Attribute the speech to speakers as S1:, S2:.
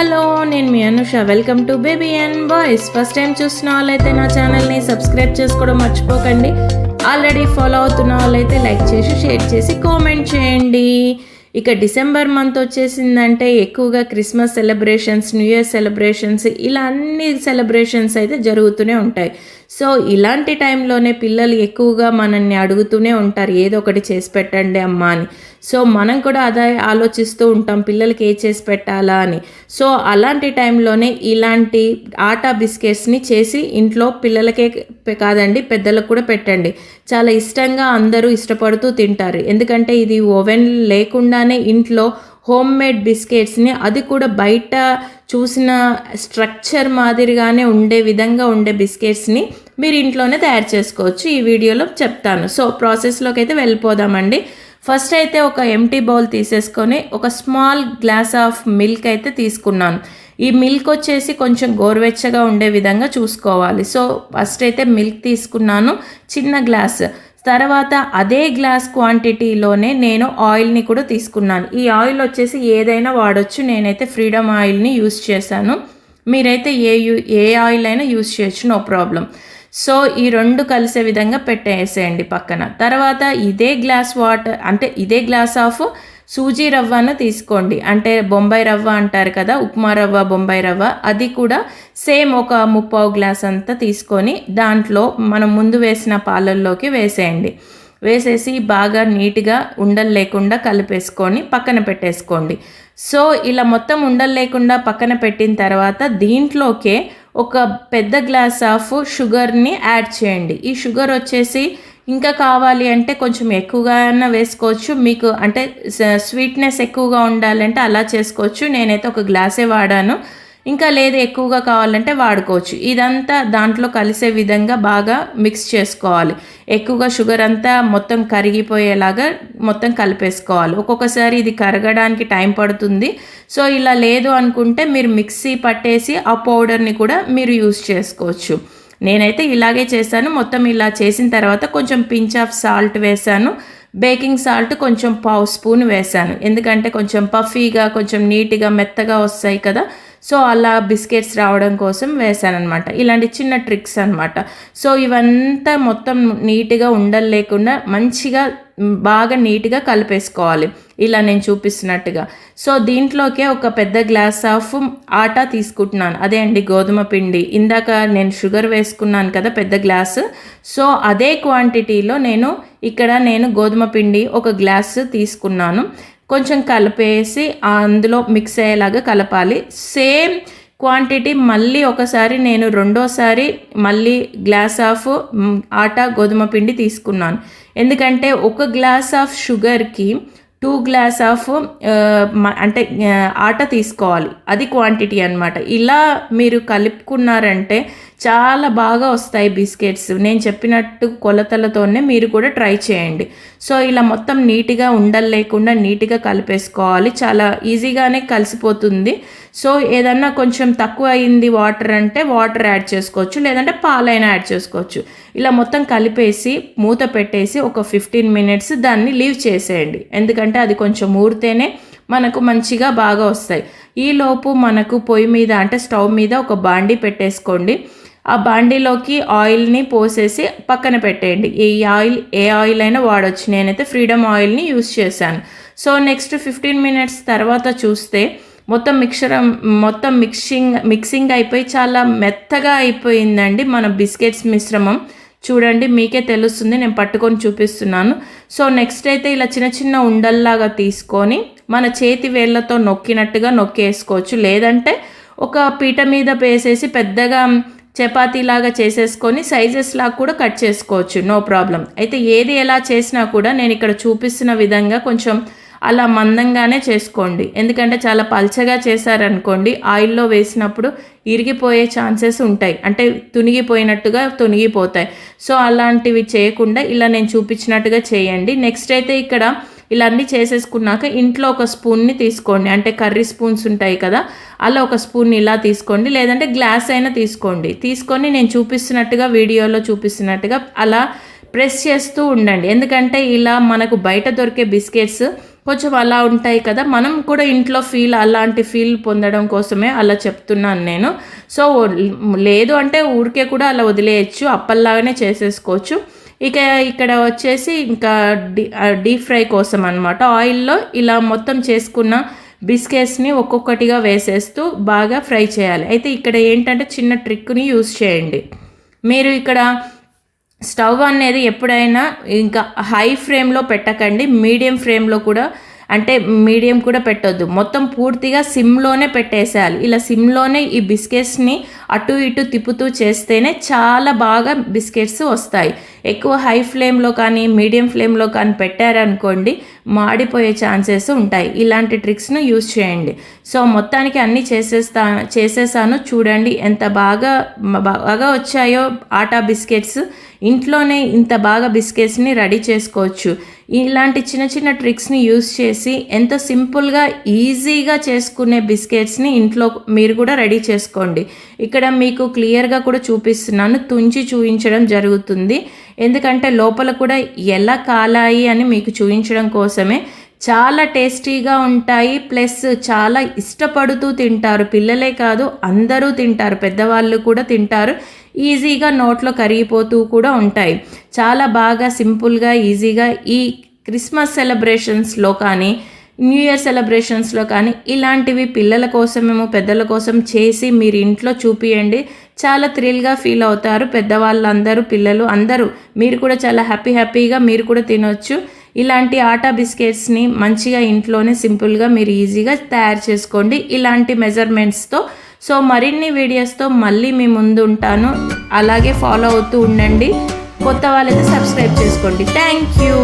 S1: Hello, నేను మీ Anusha. Welcome to baby and boys. First time చూసిన వాళ్ళైతే నా ఛానల్ని సబ్స్క్రైబ్ చేసుకోవడం మర్చిపోకండి. ఆల్రెడీ ఫాలో అవుతున్న వాళ్ళైతే లైక్ చేసి, షేర్ చేసి, కామెంట్ చేయండి. ఇక డిసెంబర్ మంత్ వచ్చేసిందంటే ఎక్కువగా Christmas celebrations, new year celebrations, ఇలా అన్ని సెలబ్రేషన్స్ అయితే జరుగుతూనే ఉంటాయి. సో ఇలాంటి టైంలోనే పిల్లలు ఎక్కువగా మనల్ని అడుగుతూనే ఉంటారు, ఏదో ఒకటి చేసి పెట్టండి అమ్మా అని. సో మనం కూడా అదే ఆలోచిస్తూ ఉంటాం, పిల్లలకి ఏ చేసి పెట్టాలా అని. సో అలాంటి టైంలోనే ఇలాంటి ఆటా బిస్కెట్స్ని చేసి ఇంట్లో పిల్లలకే కాదండి, పెద్దలకు కూడా పెట్టండి. చాలా ఇష్టంగా అందరూ ఇష్టపడుతూ తింటారు. ఎందుకంటే ఇది ఓవెన్ లేకుండానే ఇంట్లో హోమ్ మేడ్ బిస్కెట్స్ని, అది కూడా బయట చూసిన స్ట్రక్చర్ మాదిరిగానే ఉండే విధంగా ఉండే బిస్కెట్స్ని మీరు ఇంట్లోనే తయారు చేసుకోవచ్చు. ఈ వీడియోలో చెప్తాను. సో ప్రాసెస్లోకి అయితే వెళ్ళిపోదామండి. ఫస్ట్ అయితే ఒక ఎంటీ బౌల్ తీసేసుకొని ఒక స్మాల్ గ్లాస్ ఆఫ్ మిల్క్ అయితే తీసుకున్నాను. ఈ మిల్క్ వచ్చేసి కొంచెం గోరువెచ్చగా ఉండే విధంగా చూసుకోవాలి. సో ఫస్ట్ అయితే మిల్క్ తీసుకున్నాను, చిన్న గ్లాస్. తర్వాత అదే గ్లాస్ క్వాంటిటీలోనే నేను ఆయిల్ని కూడా తీసుకున్నాను. ఈ ఆయిల్ వచ్చేసి ఏదైనా వాడచ్చు. నేనైతే ఫ్రీడమ్ ఆయిల్ని యూస్ చేశాను. మీరైతే ఏ ఆయిల్ అయినా యూస్ చేయొచ్చు, నో ప్రాబ్లం. సో ఈ రెండు కలిసే విధంగా పెట్టేసేయండి పక్కన. తర్వాత ఇదే గ్లాస్ వాటర్, అంటే ఇదే గ్లాస్ ఆఫ్ సూజీ రవ్వను తీసుకోండి. అంటే బొంబాయి రవ్వ అంటారు కదా, ఉప్మా రవ్వ, బొంబాయి రవ్వ, అది కూడా సేమ్ ఒక 3/4 గ్లాస్ అంతా తీసుకొని దాంట్లో మనం ముందు వేసిన పాలల్లోకి వేసేయండి. వేసేసి బాగా నీట్గా ఉండలు లేకుండా కలిపేసుకొని పక్కన పెట్టేసుకోండి. సో ఇలా మొత్తం ఉండలు లేకుండా పక్కన పెట్టిన తర్వాత దీంట్లోకే ఒక పెద్ద గ్లాస్ ఆఫ్ షుగర్ని యాడ్ చేయండి. ఈ షుగర్ వచ్చేసి ఇంకా కావాలి అంటే కొంచెం ఎక్కువగా వేసుకోవచ్చు. మీకు అంటే స్వీట్నెస్ ఎక్కువగా ఉండాలంటే అలా చేసుకోవచ్చు. నేనైతే ఒక గ్లాసే వాడాను. ఇంకా లేదు ఎక్కువగా కావాలంటే వాడుకోవచ్చు. ఇదంతా దాంట్లో కలిసే విధంగా బాగా మిక్స్ చేసుకోవాలి. ఎక్కువగా షుగర్ అంతా మొత్తం కరిగిపోయేలాగా మొత్తం కలిపేసుకోవాలి. ఒక్కొక్కసారి ఇది కరగడానికి టైం పడుతుంది. సో ఇలా లేదు అనుకుంటే మీరు మిక్సీ పట్టేసి ఆ పౌడర్ని కూడా మీరు యూస్ చేసుకోవచ్చు. నేనైతే ఇలాగే చేశాను. మొత్తం ఇలా చేసిన తర్వాత కొంచెం పించ్ ఆఫ్ సాల్ట్ వేసాను. బేకింగ్ సాల్ట్ కొంచెం 1/2 స్పూన్ వేసాను. ఎందుకంటే కొంచెం పఫీగా, కొంచెం నీట్గా మెత్తగా వస్తాయి కదా. సో అలా బిస్కెట్స్ రావడం కోసం వేసాను అనమాట. ఇలాంటి చిన్న ట్రిక్స్ అనమాట. సో ఇవంతా మొత్తం నీట్గా ఉండలు లేకుండా మంచిగా బాగా నీట్గా కలిపేసుకోవాలి, ఇలా నేను చూపిస్తున్నట్టుగా. సో దీంట్లోకే ఒక పెద్ద గ్లాస్ ఆఫ్ ఆటా తీసుకుంటున్నాను. అదే అండి, గోధుమ పిండి. ఇందాక నేను షుగర్ వేసుకున్నాను కదా పెద్ద గ్లాసు. సో అదే క్వాంటిటీలో నేను గోధుమ పిండి ఒక గ్లాసు తీసుకున్నాను. కొంచెం కలిపేసి అందులో మిక్స్ అయ్యేలాగా కలపాలి. సేమ్ క్వాంటిటీ మళ్ళీ ఒకసారి నేను రెండోసారి మళ్ళీ గ్లాస్ ఆఫ్ ఆటా గోధుమ పిండి తీసుకున్నాను. ఎందుకంటే ఒక గ్లాస్ ఆఫ్ షుగర్కి 2 గ్లాస్ ఆఫ్ అంటే ఆటా తీసుకోవాలి. అది క్వాంటిటీ అనమాట. ఇలా మీరు కలుపుకున్నారంటే చాలా బాగా వస్తాయి బిస్కెట్స్. నేను చెప్పినట్టు కొలతలతోనే మీరు కూడా ట్రై చేయండి. సో ఇలా మొత్తం నీట్గా ఉండలు లేకుండా నీట్గా కలిపేసుకోవాలి. చాలా ఈజీగానే కలిసిపోతుంది. సో ఏదన్నా కొంచెం తక్కువ అయింది వాటర్ అంటే వాటర్ యాడ్ చేసుకోవచ్చు, లేదంటే పాలైనా యాడ్ చేసుకోవచ్చు. ఇలా మొత్తం కలిపేసి మూత పెట్టేసి ఒక 15 మినిట్స్ దాన్ని లీవ్ చేసేయండి. ఎందుకంటే అది కొంచెం ఊరితేనే మనకు మంచిగా బాగా వస్తాయి. ఈలోపు మనకు పొయ్యి మీద అంటే స్టవ్ మీద ఒక బాండీ పెట్టేసుకోండి. ఆ బాండీలోకి ఆయిల్ని పోసేసి పక్కన పెట్టేయండి. ఏ ఆయిల్ అయినా వాడచ్చు. నేనైతే ఫ్రీడమ్ ఆయిల్ని యూస్ చేశాను. సో నెక్స్ట్ 15 మినిట్స్ తర్వాత చూస్తే మొత్తం మిక్సింగ్ అయిపోయి చాలా మెత్తగా అయిపోయిందండి మన బిస్కెట్స్ మిశ్రమం. చూడండి, మీకే తెలుస్తుంది, నేను పట్టుకొని చూపిస్తున్నాను. సో నెక్స్ట్ అయితే ఇలా చిన్న చిన్న ఉండల్లాగా తీసుకొని మన చేతి వేళ్ళతో నొక్కినట్టుగా నొక్కేసుకోవచ్చు, లేదంటే ఒక పీట మీద వేసేసి పెద్దగా చపాతీలాగా చేసేసుకొని సైజెస్ లాగా కూడా కట్ చేసుకోవచ్చు, నో ప్రాబ్లం. అయితే ఏది ఎలా చేసినా కూడా నేను ఇక్కడ చూపిస్తున్న విధంగా కొంచెం అలా మందంగానే చేసుకోండి. ఎందుకంటే చాలా పల్చగా చేశారనుకోండి, ఆయిల్లో వేసినప్పుడు ఇరిగిపోయే ఛాన్సెస్ ఉంటాయి, అంటే తునిగిపోతాయి. సో అలాంటివి చేయకుండా ఇలా నేను చూపించినట్టుగా చేయండి. నెక్స్ట్ అయితే ఇక్కడ ఇలా అన్నీ చేసేసుకున్నాక ఇంట్లో ఒక స్పూన్ని తీసుకోండి. అంటే కర్రీ స్పూన్స్ ఉంటాయి కదా, అలా ఒక స్పూన్ ఇలా తీసుకోండి, లేదంటే గ్లాస్ అయినా తీసుకొని నేను చూపిస్తున్నట్టుగా, వీడియోలో చూపిస్తున్నట్టుగా అలా ప్రెస్ చేస్తూ ఉండండి. ఎందుకంటే ఇలా మనకు బయట దొరికే బిస్కెట్స్ కొంచెం అలా ఉంటాయి కదా, మనం కూడా ఇంట్లో అలాంటి ఫీల్ పొందడం కోసమే అలా చెప్తున్నాను నేను. సో లేదు అంటే ఊరికే కూడా అలా వదిలేయచ్చు, అప్పల్లాగానే చేసేసుకోవచ్చు. ఇక ఇక్కడ వచ్చేసి ఇంకా డీప్ ఫ్రై కోసం అనమాట, ఆయిల్లో ఇలా మొత్తం చేసుకున్న బిస్కెట్స్ని ఒక్కొక్కటిగా వేసేస్తూ బాగా ఫ్రై చేయాలి. అయితే ఇక్కడ ఏంటంటే చిన్న ట్రిక్ని యూస్ చేయండి. మీరు ఇక్కడ స్టవ్ అనేది ఎప్పుడైనా ఇంకా హై ఫ్లేమ్లో పెట్టకండి, మీడియం ఫ్లేమ్లో కూడా, అంటే మీడియం కూడా పెట్టొద్దు, మొత్తం పూర్తిగా సిమ్లోనే పెట్టేసేయాలి. ఇలా సిమ్లోనే ఈ బిస్కెట్స్ని అటు ఇటు తిప్పుతూ చేస్తేనే చాలా బాగా బిస్కెట్స్ వస్తాయి. ఎక్కువ హై ఫ్లేమ్లో కానీ మీడియం ఫ్లేమ్లో కానీ పెట్టారనుకోండి మాడిపోయే ఛాన్సెస్ ఉంటాయి. ఇలాంటి ట్రిక్స్ను యూజ్ చేయండి. సో మొత్తానికి అన్నీ చేసేసాను. చూడండి ఎంత బాగా వచ్చాయో ఆటా బిస్కెట్స్. ఇంట్లోనే ఇంత బాగా బిస్కెట్స్ని రెడీ చేసుకోవచ్చు. ఇలాంటి చిన్న చిన్న ట్రిక్స్ని యూజ్ చేసి ఎంత సింపుల్గా ఈజీగా చేసుకునే బిస్కెట్స్ని ఇంట్లో మీరు కూడా రెడీ చేసుకోండి. ఇక్కడ మీకు క్లియర్గా కూడా చూపిస్తున్నాను, తుంచి చూపించడం జరుగుతుంది, ఎందుకంటే లోపల కూడా ఎలా కాలాయి అని మీకు చూపించడం కోసమే. చాలా టేస్టీగా ఉంటాయి, ప్లస్ చాలా ఇష్టపడుతూ తింటారు. పిల్లలే కాదు అందరూ తింటారు, పెద్దవాళ్ళు కూడా తింటారు. ఈజీగా నోట్లో కరిగిపోతూ కూడా ఉంటాయి. చాలా బాగా సింపుల్గా ఈజీగా ఈ క్రిస్మస్ సెలబ్రేషన్స్లో కానీ న్యూ ఇయర్ సెలబ్రేషన్స్లో కానీ ఇలాంటివి పిల్లల కోసమేమో పెద్దల కోసం చేసి మీరు ఇంట్లో చూపియండి. చాలా థ్రిల్గా ఫీల్ అవుతారు పెద్దవాళ్ళందరూ, పిల్లలు అందరూ. మీరు కూడా చాలా హ్యాపీగా మీరు కూడా తినొచ్చు. ఇలాంటి ఆటా బిస్కెట్స్ని మంచిగా ఇంట్లోనే సింపుల్గా మీరు ఈజీగా తయారు చేసుకోండి ఇలాంటి మెజర్మెంట్స్తో. సో మరిన్ని వీడియోస్తో మళ్ళీ మీ ముందు ఉంటాను. అలాగే ఫాలో అవుతూ ఉండండి. కొత్త వాళ్ళైతే సబ్స్క్రైబ్ చేసుకోండి. Thank you.